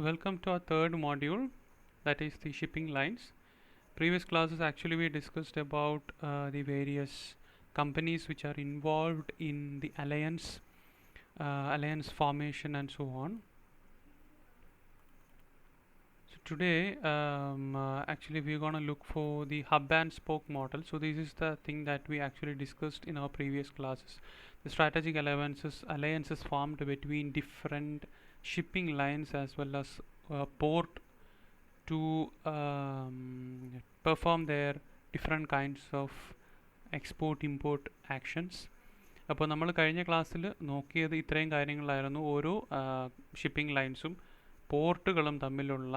Welcome to our third module, that is the shipping lines. Previous classes actually we discussed about the various companies which are involved in the alliance formation and so on. So today actually we're gonna look for the hub and spoke model. So this is the thing that we actually discussed in our previous classes. The strategic alliances formed between different shipping lines as well as port to perform their different kinds of export import actions. അപ്പോൾ നമ്മൾ കഴിഞ്ഞ ക്ലാസ്സിൽ നോക്കിയത് ഇത്രയും കാര്യങ്ങളായിരുന്നു. ഓരോ shipping ലൈൻസും പോർട്ടുകളും തമ്മിലുള്ള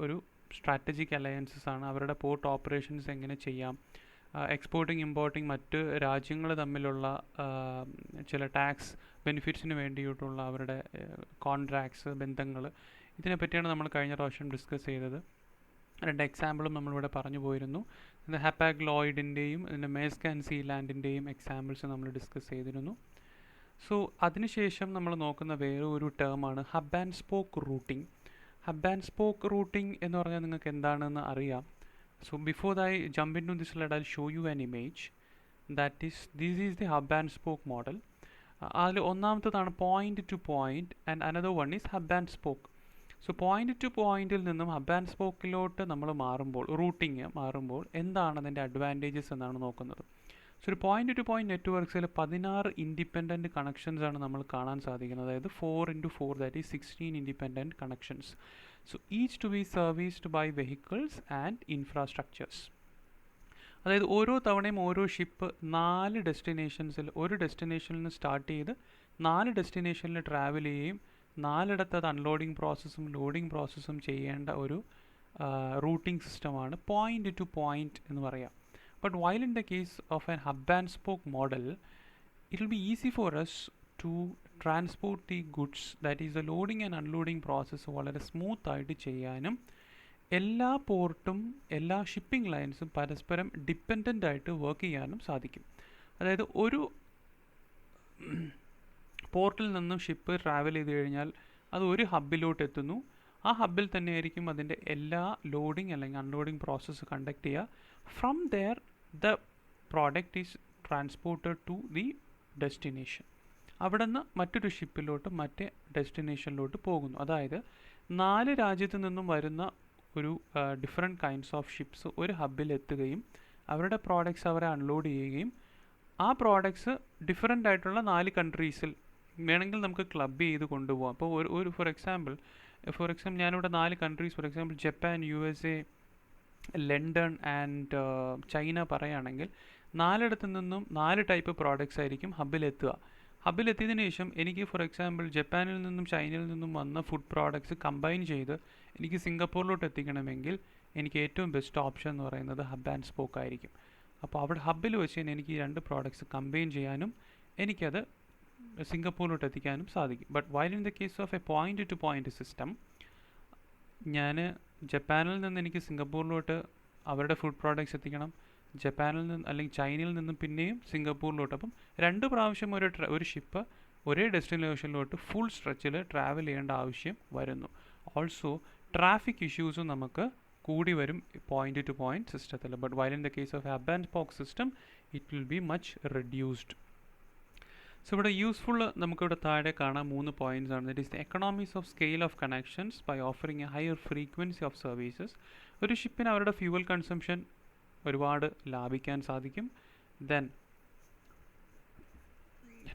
ഒരു സ്ട്രാറ്റജിക് അലയൻസസ് ആണ്. അവരുടെ പോർട്ട് ഓപ്പറേഷൻസ് എങ്ങനെ ചെയ്യാം, എക്സ്പോർട്ടിങ് ഇമ്പോർട്ടിങ് മറ്റ് രാജ്യങ്ങൾ തമ്മിലുള്ള ചില ടാക്സ് ബെനിഫിറ്റ്സിന് വേണ്ടിയിട്ടുള്ള അവരുടെ കോൺട്രാക്ട്സ്, ബന്ധങ്ങൾ, ഇതിനെപ്പറ്റിയാണ് നമ്മൾ കഴിഞ്ഞ പ്രാവശ്യം ഡിസ്കസ് ചെയ്തത്. രണ്ട് എക്സാമ്പിളും നമ്മളിവിടെ പറഞ്ഞു പോയിരുന്നു. ഹാപ്പാക് ലോയിഡിൻ്റെയും ഇതിൻ്റെ മേസ്ക് ആൻഡ് സീലാൻഡിൻ്റെയും എക്സാമ്പിൾസ് നമ്മൾ ഡിസ്കസ് ചെയ്തിരുന്നു. സോ അതിനുശേഷം നമ്മൾ നോക്കുന്ന വേറെ ഒരു ടേമാണ് hub and spoke routing. Hub and spoke routing എന്ന് പറഞ്ഞാൽ നിങ്ങൾക്ക് എന്താണെന്ന് അറിയാം. So before I jump into this slide, I'll show you an image. This is the hub and spoke model. അതിൽ ഒന്നാമത്തേതാണ് point to point and another one is hub and spoke. So point to പോയിന്റിൽ നിന്നും hub and സ്പോക്കിലോട്ട് നമ്മൾ മാറുമ്പോൾ, rooting മാറുമ്പോൾ എന്താണ് അതിൻ്റെ advantages എന്നാണ് നോക്കുന്നത്. സോ ഒരു പോയിന്റ് ടു പോയിന്റ് നെറ്റ്വർക്ക്സിൽ 16 ഇൻഡിപെൻഡൻറ്റ് കണക്ഷൻസ് ആണ് നമ്മൾ കാണാൻ സാധിക്കുന്നത്. അതായത് 4x4, that is 16 independent connections. So each to be serviced by vehicles and infrastructures. അതായത് ഓരോ തവണയും ഓരോ ഷിപ്പ് 4 ഡെസ്റ്റിനേഷൻസിൽ, ഒരു ഡെസ്റ്റിനേഷനിൽ നിന്ന് സ്റ്റാർട്ട് ചെയ്ത് 4 ഡെസ്റ്റിനേഷനിൽ ട്രാവൽ ചെയ്യുകയും 4ഇടത്ത് അത് അൺലോഡിങ് പ്രോസസ്സും ലോഡിംഗ് പ്രോസസ്സും ചെയ്യേണ്ട ഒരു റൂട്ടിംഗ് സിസ്റ്റമാണ് പോയിന്റ് ടു പോയിന്റ് എന്ന് പറയാം. But while in the case of N hub and spoke model, it will be easy for us to transport the goods, that is the loading and unloading process വളരെ smooth ആയിട്ട് ചെയ്യാനും എല്ലാ പോർട്ടും എല്ലാ shipping ലൈൻസും പരസ്പരം dependent ആയിട്ട് work ചെയ്യാനും സാധിക്കും. അതായത് ഒരു പോർട്ടിൽ നിന്നും ഷിപ്പ് ട്രാവൽ ചെയ്ത് കഴിഞ്ഞാൽ അത് ഒരു ഹബ്ബിലോട്ട് എത്തുന്നു. ആ ഹബ്ബിൽ തന്നെയായിരിക്കും അതിൻ്റെ എല്ലാ ലോഡിംഗ് അല്ലെങ്കിൽ അൺലോഡിംഗ് പ്രോസസ്സ് കണ്ടക്ട് ചെയ്യുക. From there the product is transported to the destination. അവിടെ നിന്ന് മറ്റൊരു ഷിപ്പിലോട്ട് മറ്റേ ഡെസ്റ്റിനേഷനിലോട്ട് പോകുന്നു. അതായത് 4 രാജ്യത്തു നിന്നും വരുന്ന ഒരു ഡിഫറെൻറ്റ് കൈൻഡ്സ് ഓഫ് ഷിപ്സ് ഒരു ഹബ്ബിൽ എത്തുകയും അവരുടെ പ്രോഡക്ട്സ് അവരെ അൺലോഡ് ചെയ്യുകയും ആ പ്രോഡക്ട്സ് ഡിഫറെൻ്റ് ആയിട്ടുള്ള 4 കൺട്രീസിൽ വേണമെങ്കിൽ നമുക്ക് ക്ലബ് ചെയ്ത് കൊണ്ടുപോകാം. അപ്പോൾ ഒരു ഫോർ എക്സാമ്പിൾ ഞാനിവിടെ 4 countries, for example Japan, USA, London and China പറയുകയാണെങ്കിൽ 4ഇടത്തു നിന്നും 4 ടൈപ്പ് പ്രോഡക്ട്സ് ആയിരിക്കും ഹബ്ബിലെത്തുക. ഹബ്ബിലെത്തിയതിനു ശേഷം എനിക്ക് ഫോർ എക്സാമ്പിൾ ജപ്പാനിൽ നിന്നും ചൈനയിൽ നിന്നും വന്ന ഫുഡ് പ്രോഡക്ട്സ് കമ്പൈൻ ചെയ്ത് എനിക്ക് സിംഗപ്പൂരിലോട്ട് എത്തിക്കണമെങ്കിൽ എനിക്ക് ഏറ്റവും ബെസ്റ്റ് ഓപ്ഷൻ എന്ന് പറയുന്നത് ഹബ് ആൻഡ് സ്പോക്ക് ആയിരിക്കും. അപ്പോൾ അവിടെ ഹബ്ബിൽ വെച്ച് തന്നെ എനിക്ക് ഈ 2 പ്രോഡക്ട്സ് കമ്പൈൻ ചെയ്യാനും എനിക്കത് സിംഗപ്പൂരിലോട്ട് എത്തിക്കാനും സാധിക്കും. But while in the case of A point to point system, ഞാൻ ജപ്പാനിൽ നിന്ന് എനിക്ക് സിംഗപ്പൂരിലോട്ട് അവരുടെ ഫുഡ് പ്രോഡക്ട്സ് എത്തിക്കണം, ജപ്പാനിൽ നിന്ന് അല്ലെങ്കിൽ ചൈനയിൽ നിന്നും പിന്നെയും സിംഗപ്പൂരിലോട്ട്. അപ്പം 2 പ്രാവശ്യം ഒരു ഷിപ്പ് ഒരേ ഡെസ്റ്റിനേഷനിലോട്ട് ഫുൾ സ്ട്രെച്ചിൽ ട്രാവൽ ചെയ്യേണ്ട ആവശ്യം വരുന്നു. ഓൾസോ ട്രാഫിക് ഇഷ്യൂസും നമുക്ക് കൂടി വരും പോയിന്റ് ടു പോയിന്റ് സിസ്റ്റത്തിൽ. But while in the case of hub and spoke system it will be much reduced. So ഇവിടെ യൂസ്ഫുൾ നമുക്കിവിടെ താഴെ കാണാൻ 3 പോയിന്റ്സ് ആണ്. That is the economies of scale of connections by offering a higher frequency of services. ഒരു ഷിപ്പിന് അവരുടെ fuel consumption ഒരുപാട് ലാഭിക്കാൻ സാധിക്കും. ദെൻ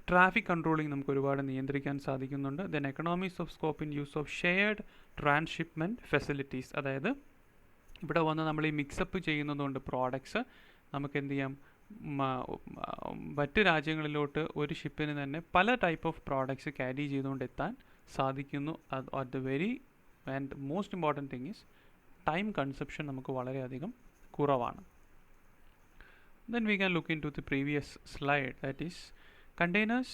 ട്രാഫിക് കൺട്രോളിങ് നമുക്ക് ഒരുപാട് നിയന്ത്രിക്കാൻ സാധിക്കുന്നുണ്ട്. Then economies of scope in use of shared transhipment facilities. അതായത് ഇവിടെ വന്ന് നമ്മൾ ഈ മിക്സപ്പ് ചെയ്യുന്നതുകൊണ്ട് പ്രോഡക്ട്സ് നമുക്ക് എന്ത് ചെയ്യാം, മറ്റ് രാജ്യങ്ങളിലോട്ട് ഒരു ഷിപ്പിന് തന്നെ പല ടൈപ്പ് ഓഫ് പ്രോഡക്ട്സ് ക്യാരി ചെയ്തുകൊണ്ട് എത്താൻ സാധിക്കുന്നു. At the very and most important thing is time consumption നമുക്ക് വളരെയധികം കുറവാണ്. Then we can look into the previous slide, that is containers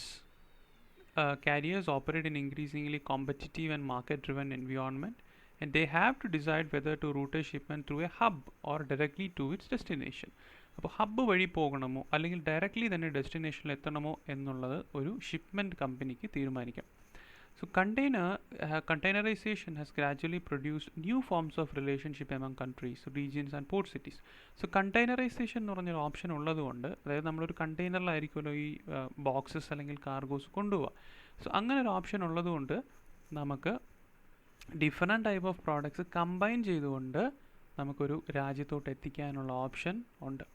carriers operate in increasingly competitive and market driven environment, and they have to decide whether to route a shipment through a hub or directly to its destination. അപ്പോൾ hub വഴി പോകണമോ അല്ലെങ്കിൽ directly തന്നെ ഡെസ്റ്റിനേഷനിൽ എത്തണമോ എന്നുള്ളത് ഒരു shipment കമ്പനിക്ക് തീരുമാനിക്കാം. So containerization has gradually produced new forms of relationship among countries, regions and port cities. So containerization എന്ന് പറഞ്ഞൊരു ഓപ്ഷൻ ഉള്ളതുകൊണ്ട്, അതായത് നമ്മളൊരു കണ്ടെയ്നറിലായിരിക്കുമല്ലോ ഈ ബോക്സസ് അല്ലെങ്കിൽ കാർഗോസ് കൊണ്ടുപോവുക. സോ അങ്ങനെ ഒരു ഓപ്ഷൻ ഉള്ളതുകൊണ്ട് നമുക്ക് different type of products combine ചെയ്തുകൊണ്ട് നമുക്കൊരു രാജ്യത്തോട്ട് എത്തിക്കാനുള്ള ഓപ്ഷൻ ഉണ്ട്.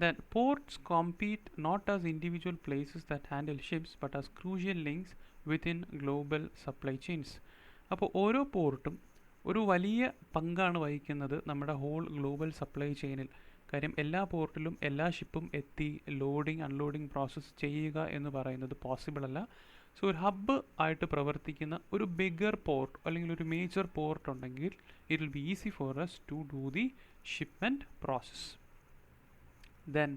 Then ports compete not as individual places that handle ships but as crucial links within global supply chains. അപ്പോൾ ഓരോ പോർട്ടും ഒരു വലിയ പങ്കാണ് വഹിക്കുന്നത് നമ്മുടെ ഹോൾ ഗ്ലോബൽ സപ്ലൈ ചെയിനിൽ. കാര്യം എല്ലാ പോർട്ടിലും എല്ലാ ഷിപ്പും എത്തി ലോഡിങ് അൺലോഡിങ് പ്രോസസ്സ് ചെയ്യുക എന്ന് പറയുന്നത് പോസിബിൾ അല്ല. സോ ഒരു ഹബ്ബ് ആയിട്ട് പ്രവർത്തിക്കുന്ന ഒരു ബിഗർ പോർട്ട് അല്ലെങ്കിൽ ഒരു മേജർ പോർട്ട് ഉണ്ടെങ്കിൽ it will be easy for us to do the shipment process. Then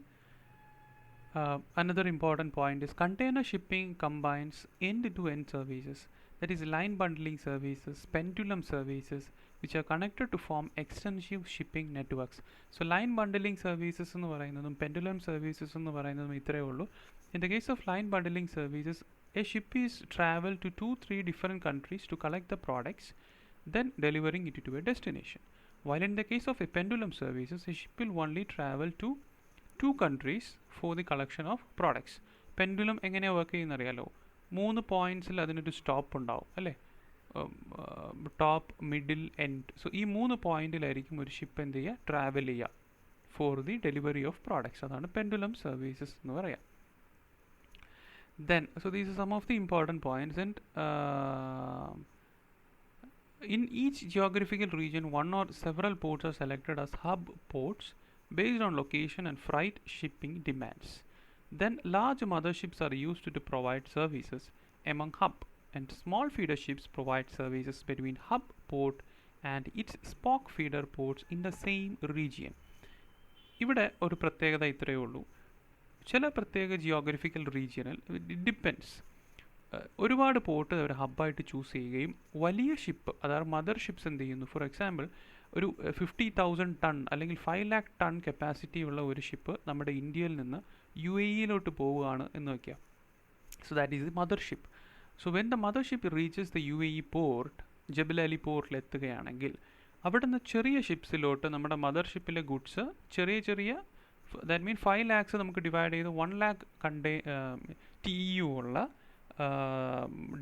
another important point is container shipping combines end-to-end services, that is line bundling services, pendulum services, which are connected to form extensive shipping networks. So line bundling services എന്ന് പറയുന്നതും pendulum services എന്ന് പറയുന്നതും ഇത്രയേ ഉള്ളൂ. In the case of line bundling services, a ship is travel to 2-3 different countries to collect the products, then delivering it to a destination. While in the case of a pendulum services, a ship will only travel to 2 countries for the collection of products. Pendulum എങ്ങനെയാണ് work ചെയ്യുന്ന അറിയാലോ, 3 പോയിൻറ്റ്സിൽ അതിനൊരു stop ഉണ്ടാവും അല്ലേ, top middle end. So ഈ 3 പോയിൻറ്റിലായിരിക്കും ഒരു ship എന്ത് ചെയ്യുക, ട്രാവൽ ചെയ്യുക for the delivery of products. അതാണ് പെൻഡുലം സർവീസസ് എന്ന് പറയാം. Then so these are some of the important points, and in each geographical region one or several ports are selected as hub ports based on location and freight shipping demands. Then large motherships are used to provide services among hub, and small feeder ships provide services between hub port and its spoke feeder ports in the same region. ഇവിടെ ഒരു പ്രത്യേകത ഇത്രയേ ഉള്ളൂ. ചില പ്രത്യേക geographical റീജിയനിൽ depends, ഒരുപാട് port അവർ ഹബ്ബായിട്ട് choose ചെയ്യുകയും വലിയ ഷിപ്പ് അതായത് മദർ ഷിപ്സ് എന്ത് ചെയ്യുന്നു, ഫോർ എക്സാമ്പിൾ ഒരു 50,000 ടൺ അല്ലെങ്കിൽ 5 lakh ടൺ കപ്പാസിറ്റി ഉള്ള ഒരു ഷിപ്പ് നമ്മുടെ ഇന്ത്യയിൽ നിന്ന് UAE പോവുകയാണ് എന്ന് വയ്ക്കുക. So that is the mother ship. So when the mother ship reaches the UAE port, Jebel Ali പോർട്ടിൽ എത്തുകയാണെങ്കിൽ അവിടെ നിന്ന് ചെറിയ ഷിപ്സിലോട്ട് നമ്മുടെ മദർ ഷിപ്പിലെ ഗുഡ്സ് ചെറിയ ദാറ്റ് മീൻ 5 lakhs നമുക്ക് ഡിവൈഡ് ചെയ്ത് 1 lakh TEU ഉള്ള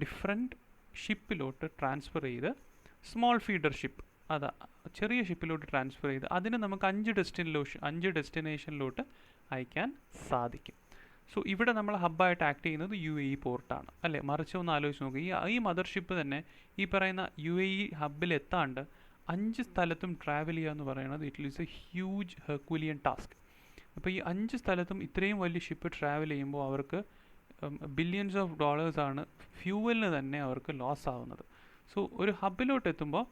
ഡിഫറെൻറ്റ് ഷിപ്പിലോട്ട് ട്രാൻസ്ഫർ ചെയ്ത് സ്മോൾ ഫീഡർ ഷിപ്പ് അതാ ചെറിയ ഷിപ്പിലോട്ട് ട്രാൻസ്ഫർ ചെയ്ത് അതിന് നമുക്ക് 5 ഡെസ്റ്റിനേഷനിലോട്ട് അയക്കാൻ സാധിക്കും. സോ ഇവിടെ നമ്മൾ ഹബ്ബായിട്ട് ആക്ട് ചെയ്യുന്നത് UAE പോർട്ടാണ് അല്ലേ. മറിച്ച് ഒന്ന് ആലോചിച്ച് നോക്കുക, ഈ മദർഷിപ്പ് തന്നെ ഈ പറയുന്ന UAE ഹബ്ബിൽ എത്താണ്ട് 5 സ്ഥലത്തും ട്രാവൽ ചെയ്യുക എന്ന് പറയുന്നത് it is A huge Herculean task. അപ്പോൾ ഈ 5 സ്ഥലത്തും ഇത്രയും വലിയ ഷിപ്പ് ട്രാവൽ ചെയ്യുമ്പോൾ അവർക്ക് ബില്യൺസ് ഓഫ് ഡോളേഴ്സാണ് ഫ്യൂവലിന് തന്നെ അവർക്ക് ലോസ് ആവുന്നത്. സോ ഒരു ഹബ്ബിലോട്ട് എത്തുമ്പോൾ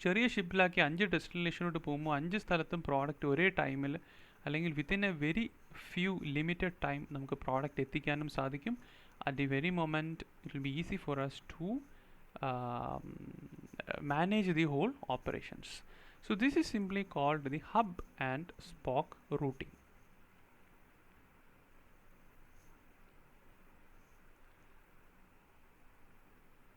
ചെറിയ ഷിപ്പിലാക്കി 5 ഡെസ്റ്റിനേഷനിലോട്ട് പോകുമ്പോൾ 5 സ്ഥലത്തും പ്രോഡക്റ്റ് ഒരേ ടൈമിൽ അല്ലെങ്കിൽ within a very few limited time നമുക്ക് പ്രോഡക്റ്റ് എത്തിക്കാനും സാധിക്കും. At the very moment it will be easy for us to manage the whole operations. So this is simply called the hub and spoke routing.